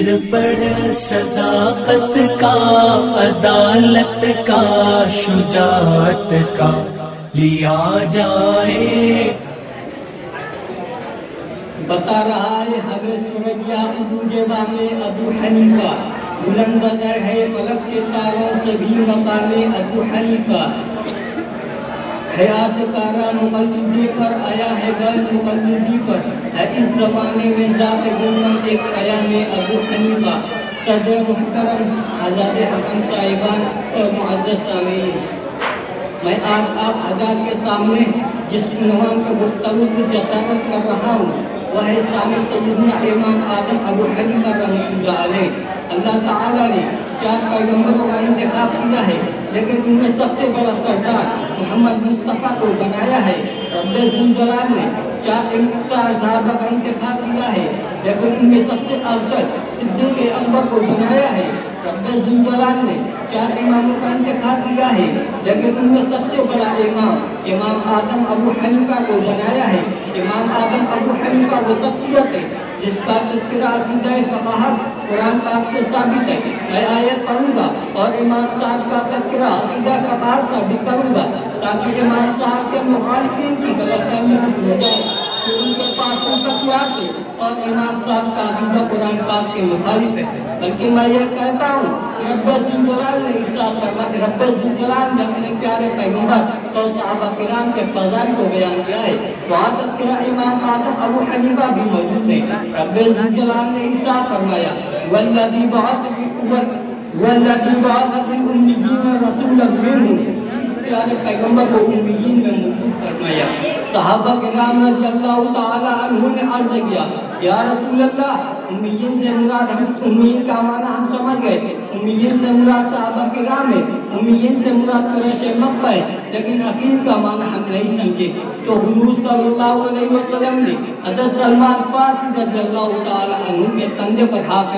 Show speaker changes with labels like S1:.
S1: ذکر پڑھ صداقت کا، عدالت کا، شجاعت کا لیا جائے۔
S2: بتا رہا ہے ہمیں سورجیا عروج میں ابو حنیفہ، بلند در ہے فلک کے تاروں سے بھی مقام ابو حنیفہ۔ حیا ستارہ مقلدی پر آیا ہے غیر مقلدی پر، ہے اس زمانے میں ذات گنگن ایک قیام ابو حنیفہ۔ صدر محترم حضرت حسن صاحبان اور معزز سامعین، میں آج آپ حضرات کے سامنے جس عنوان کا گفتگو کی جسارت کر رہا ہوں وہ ہے سامع سیدنا امام اعظم ابو حنیفہ رحمۃ اللہ علیہ۔ اللہ تعالیٰ نے 4 پیغمبروں کا انتخاب کیا ہے، لیکن ان میں سب سے بڑا سردار محمد مصطفیٰ کو بنایا ہے۔ رب ذوالجلال نے 4 صحابہ کا انتخاب کیا ہے، لیکن ان میں سب سے افضل صدیق اکبر کو بنایا ہے۔ رب ذوالجلال نے 4 اماموں کا انتخاب کیا ہے، لیکن ان میں سب سے بڑا امام اعظم ابو حنیفہ کو بنایا ہے۔ امام اعظم ابو حنیفہ وہ شخصیت ہے جس کا تذکرہ عقیدہ فقاہت قرآن پاک سے ثابت ہے۔ میں آیت پڑھوں گا اور امام صاحب کا تذکرہ عقیدہ فقاہت کا بھی کروں گا تاکہ امام صاحب کے مخالفین کی غلط فہمی دور ہو جائے کہ ان کے پاس تذکرات ہے اور امام صاحب کا عقیدہ قرآن پاک کے مخالف ہے۔ بلکہ میں یہ کہتا ہوں کہ رب ذوالجلال نے ارشاد فرمایا، رب ذوالجلال نے اپنے پیارے پیغمبر اور صحابہ کرام کے فضائل کو بیان کیا ہے، وہاں تذکرہ امام اعظم ابو حنیفہ بھی موجود ہے۔ رب ذوالجلال نے ارشاد فرمایا والذی بعث فی الامیین رسولا منہم، پیارے پیغمبر کو امیین میں موجود فرمایا۔ صحابہ کرام رضی اللہ تعالی عنہ نے عرض کیا یا رسول اللہ، امیین سے مراد امیین کا معنی ہم سمجھ گئے، امیین سے مراد صحابہ کرام ہے، امیین سے مراد قریش مکہ ہے، لیکن حکیم کا معنی ہم نہیں سمجھے۔ تو حضور صلی اللہ علیہ وسلم نے حضرت سلمان فارسی رضی اللہ تعالی عنہ کے کندھے پر ہاتھ